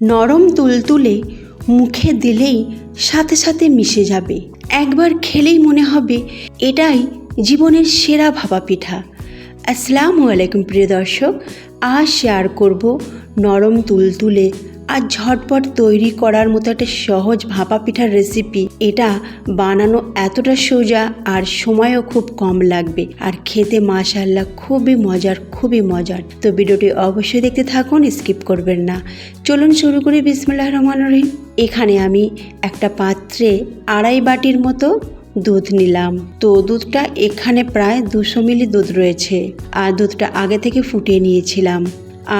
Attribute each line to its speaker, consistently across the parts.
Speaker 1: নরম তুলতুলে, মুখে দিলেই সাথে সাথে মিশে যাবে। একবার খেলেই মনে হবে এটাই জীবনের সেরা ভাপা পিঠা। আসসালামু আলাইকুম প্রিয় দর্শক, আজ শেয়ার করব নরম তুলতুলে আর ঝটপট তৈরি করার মতো একটা সহজ ভাপা পিঠার রেসিপি। এটা বানানো এতটা সোজা আর সময়ও খুব কম লাগবে, আর খেতে মাশাআল্লাহ খুবই মজার। তো ভিডিওটি অবশ্যই দেখতে থাকুন, স্কিপ করবেন না। চলুন শুরু করি। বিসমিল্লাহির রহমানির রহিম। এখানে আমি একটা পাত্রে 2.5 বাটির মতো দুধ নিলাম। তো দুধটা এখানে প্রায় 200 মিলি দুধ রয়েছে, আর দুধটা আগে থেকে ফুটিয়ে নিয়েছিলাম।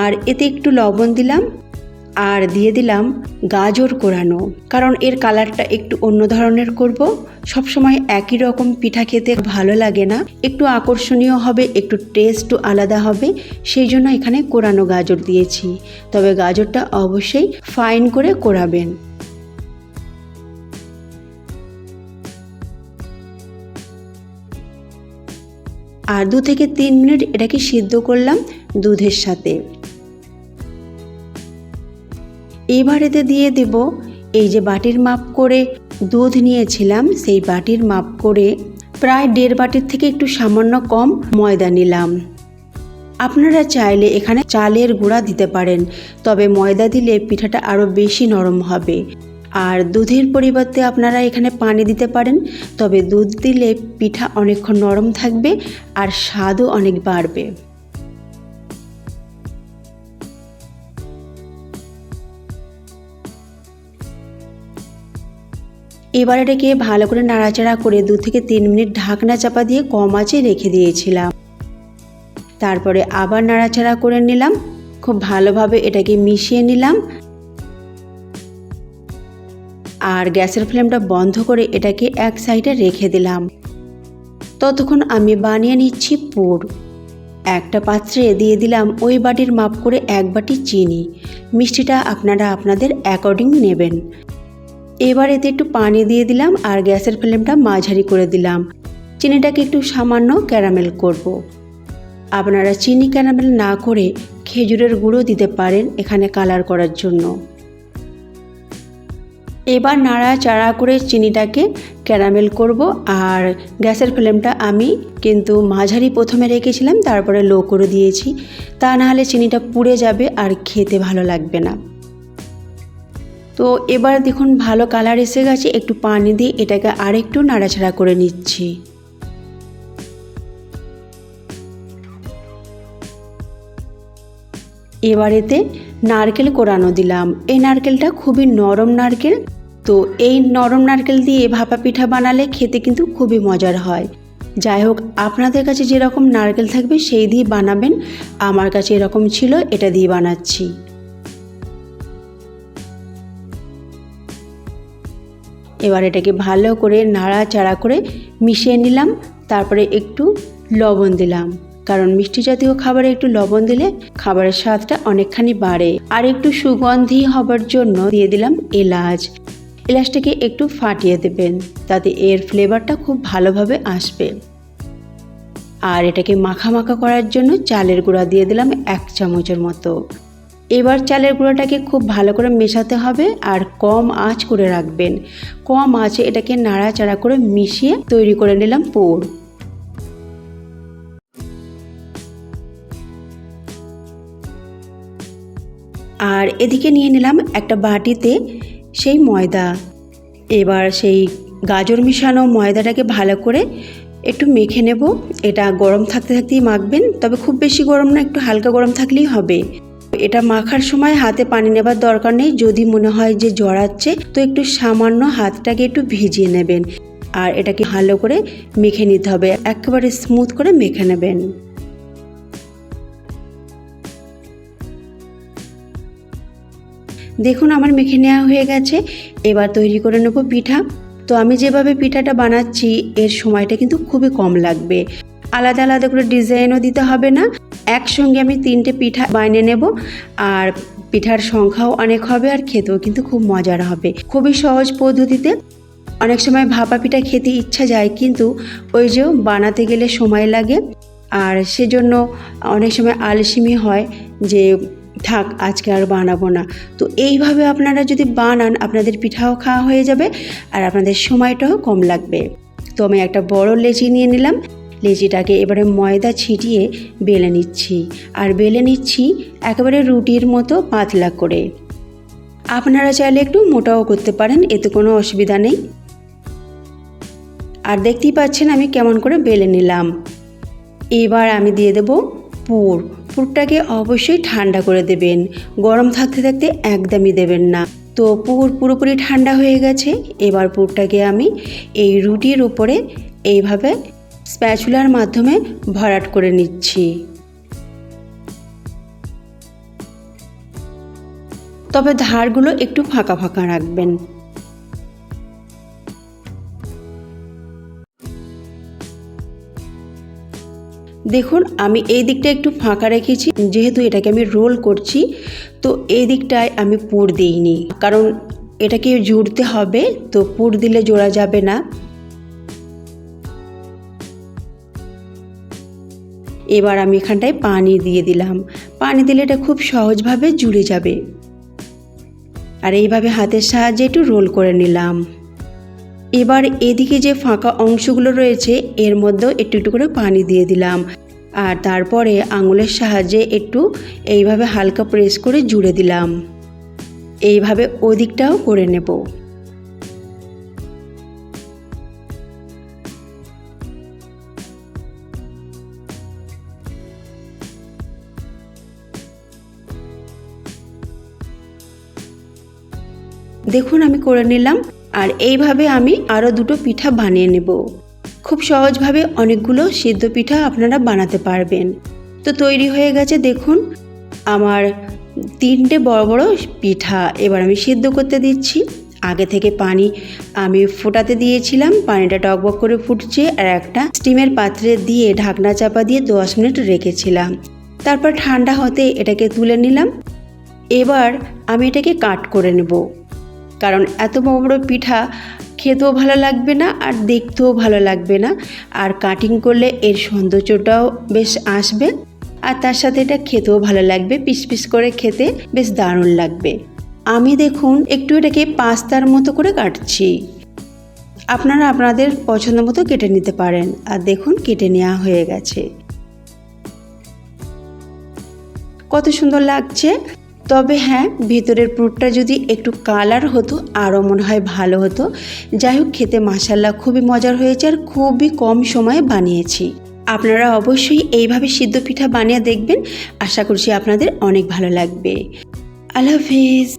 Speaker 1: আর এতে একটু লবণ দিলাম, আর দিয়ে দিলাম গাজর কোরানো, কারণ এর কালারটা একটু অন্য ধরনের করব। সবসময় একই রকম পিঠা খেতে ভালো লাগে না, একটু আকর্ষণীয় হবে, একটু টেস্টও আলাদা হবে, সেই জন্য এখানে কোরানো গাজর দিয়েছি। তবে গাজরটা অবশ্যই ফাইন করে কোরাবেন। আর 2 থেকে 3 মিনিট এটাকে সিদ্ধ করলাম দুধের সাথে। এবার এতে দিয়ে দেব এই যে বাটির মাপ করে দুধ নিয়েছিলাম, সেই বাটির মাপ করে প্রায় 1.5 বাটির থেকে একটু সামান্য কম ময়দা নিলাম। আপনারা চাইলে এখানে চালের গুঁড়া দিতে পারেন, তবে ময়দা দিলে পিঠাটা আরও বেশি নরম হবে। আর দুধের পরিবর্তে আপনারা এখানে পানি দিতে পারেন, তবে দুধ দিলে পিঠা অনেকক্ষণ নরম থাকবে আর স্বাদও অনেক বাড়বে। এবার এটাকে ভালো করে নাড়াচাড়া করে 2 থেকে 3 মিনিট ঢাকনা চাপা দিয়ে কম আঁচে রেখে দিয়েছিলাম। তারপরে আবার নাড়াচাড়া করে নিলাম, খুব ভালোভাবে এটাকে মিশিয়ে নিলাম। আর গ্যাসের ফ্লেমটা বন্ধ করে এটাকে এক সাইডে রেখে দিলাম। ততক্ষণ আমি বানিয়ে নিচ্ছি পুর। একটা পাত্রে দিয়ে দিলাম ওই বাটির মাপ করে 1 বাটি চিনি। মিষ্টিটা আপনারা আপনাদের অ্যাকর্ডিং নেবেন। এবার এতে একটু পানি দিয়ে দিলাম আর গ্যাসের ফ্লেমটা মাঝারি করে দিলাম। চিনিটাকে একটু সামান্য ক্যারামেল করব। আপনারা চিনি ক্যারামেল না করে খেজুরের গুঁড়ো দিতে পারেন এখানে কালার করার জন্য। এবার নাড়াচাড়া করে চিনিটাকে ক্যারামেল করব। আর গ্যাসের ফ্লেমটা আমি কিন্তু মাঝারি প্রথমে রেখেছিলাম, তারপরে লো করে দিয়েছি, তা নাহলে চিনিটা পুড়ে যাবে আর খেতে ভালো লাগবে না। তো এবার দেখুন ভালো কালার এসে গেছে, একটু পানি দিয়ে এটাকে আরেকটু নাড়াচাড়া করে নিচ্ছি। এবার এতে নারকেল কোরানো দিলাম। এই নারকেলটা খুবই নরম নারকেল, তো এই নরম নারকেল দিয়ে ভাপা পিঠা বানালে খেতে কিন্তু খুবই মজার হয়। যাই হোক, আপনাদের কাছে যেরকম নারকেল থাকবে সেই দিয়ে বানাবেন। আমার কাছে এরকম ছিল, এটা দিয়ে বানাচ্ছি। এবার এটাকে ভালো করে নাড়াচাড়া করে মিশিয়ে নিলাম। তারপরে একটু লবণ দিলাম, কারণ মিষ্টি জাতীয় খাবারে একটু লবণ দিলে খাবারের স্বাদটা অনেকখানি বাড়ে। আর একটু সুগন্ধি হবার জন্য দিয়ে দিলাম এলাচ। এলাচটাকে একটু ফাটিয়ে দেবেন, তাতে এর ফ্লেভারটা খুব ভালোভাবে আসবে। আর এটাকে মাখা মাখা করার জন্য চালের গুঁড়া দিয়ে দিলাম 1 চামচের মতো। এবার চালের গুঁড়োটাকে খুব ভালো করে মেশাতে হবে আর কম আঁচ করে রাখবেন। কম আঁচে এটাকে নাড়াচাড়া করে মিশিয়ে তৈরি করে নিলাম পুর। আর এদিকে নিয়ে নিলাম একটা বাটিতে সেই ময়দা। এবার সেই গাজর মিশানো ময়দাটাকে ভালো করে একটু মেখে নেব। এটা গরম থাকতে থাকতেই মাখবেন, তবে খুব বেশি গরম না, একটু হালকা গরম থাকলেই হবে। এটা মাখার সময় হাতে পানি নেবার দরকার নেই। যদি মনে হয় যে জড়াচ্ছে, তো একটু সামান্য হাতটাকে একটু ভিজিয়ে নেবেন। আর এটাকে ভালো করে মেখে নিতে হবে, একেবারে স্মুথ করে মেখে নেবেন। দেখুন আমার মেখে নেওয়া হয়ে গেছে। এবার তৈরি করে নেব পিঠা। তো আমি যেভাবে পিঠাটা বানাচ্ছি এর সময়টা কিন্তু খুবই কম লাগবে। আলাদা আলাদা করে ডিজাইনও দিতে হবে না, একসঙ্গে আমি 3টে পিঠা বানিয়ে নেব। আর পিঠার সংখ্যাও অনেক হবে আর খেতেও কিন্তু খুব মজার হবে। খুবই সহজ পদ্ধতিতে। অনেক সময় ভাপা পিঠা খেতে ইচ্ছা যায়, কিন্তু ওই যে বানাতে গেলে সময় লাগে, আর সেজন্য অনেক সময় আলসেমি হয় যে থাক আজকে আর বানাবো না। তো এইভাবে আপনারা যদি বানান আপনাদের পিঠাও খাওয়া হয়ে যাবে আর আপনাদের সময়টাও কম লাগবে। তো আমি একটা বড় লেচি নিয়ে নিলাম। লেচিটাকে এবারে ময়দা ছিটিয়ে বেলে নিচ্ছি, আর বেলে নিচ্ছি একেবারে রুটির মতো পাতলা করে। আপনারা চাইলে একটু মোটাও করতে পারেন, এতে কোনো অসুবিধা নেই। আর দেখতেই পাচ্ছেন আমি কেমন করে বেলে নিলাম। এবার আমি দিয়ে দেব পুর। পুরটাকে অবশ্যই ঠান্ডা করে দেবেন, গরম থাকতে থাকতে একদমই দেবেন না। তো পুর পুরোপুরি ঠান্ডা হয়ে গেছে। এবার পুরটাকে আমি এই রুটির উপরে এইভাবে স্প্যাচুলার মাধ্যমে ভরাট করে নিচ্ছি। তবে ধারগুলো একটু ফাঁকা ফাঁকা রাখবেন। দেখুন আমি এই দিকটা একটু ফাঁকা রেখেছি, যেহেতু এটাকে আমি রোল করছি। তো এই দিকটায় আমি পুর দিইনি, কারণ এটাকে জুড়তে হবে, তো পুর দিলে জোড়া যাবে না। এবার আমি এখানটায় পানি দিয়ে দিলাম। পানি দিলে এটা খুব সহজভাবে জুড়ে যাবে। আর এইভাবে হাতের সাহায্যে একটু রোল করে নিলাম। এবার এদিকে যে ফাঁকা অংশগুলো রয়েছে এর মধ্যেও একটু একটু করে পানি দিয়ে দিলাম, আর তারপরে আঙুলের সাহায্যে একটু এইভাবে হালকা প্রেস করে জুড়ে দিলাম। এইভাবে ওদিকটাও করে নেব। দেখুন আমি করে নিলাম। আর এইভাবে আমি আরও দুটো পিঠা বানিয়ে নেব। খুব সহজভাবে অনেকগুলো সিদ্ধ পিঠা আপনারা বানাতে পারবেন। তো তৈরি হয়ে গেছে দেখুন আমার 3টে বড় বড় পিঠা। এবার আমি সিদ্ধ করতে দিচ্ছি। আগে থেকে পানি আমি ফোটাতে দিয়েছিলাম, পানিটা টকবক করে ফুটছে, আর একটা স্টিমের পাত্রে দিয়ে ঢাকনা চাপা দিয়ে 10 মিনিট রেখেছিলাম। তারপর ঠান্ডা হতে এটাকে তুলে নিলাম। এবার আমি এটাকে কাট করে নেব, কারণ এত বড় বড় পিঠা খেতেও ভালো লাগবে না আর দেখতেও ভালো লাগবে না। আর কাটিং করলে এর সৌন্দর্যটাও বেশ আসবে, আর তার সাথে এটা খেতেও ভালো লাগবে। পিস পিস করে খেতে বেশ দারুণ লাগবে। আমি দেখুন একটু এটাকে পাস্তার মতো করে কাটছি। আপনারা আপনাদের পছন্দ মতো কেটে নিতে পারেন। আর দেখুন কেটে নেওয়া হয়ে গেছে। কত সুন্দর লাগছে। তবে হ্যাঁ, ভিতরের পুরটা যদি একটু কালার হতো আরও মনে হয় ভালো হতো। যাই হোক, খেতে মাশাআল্লাহ খুবই মজার হয়েছে আর খুবই কম সময়ে বানিয়েছি। আপনারা অবশ্যই এইভাবে সিদ্ধ পিঠা বানিয়ে দেখবেন। আশা করছি আপনাদের অনেক ভালো লাগবে। আল্লাহ হাফেজ।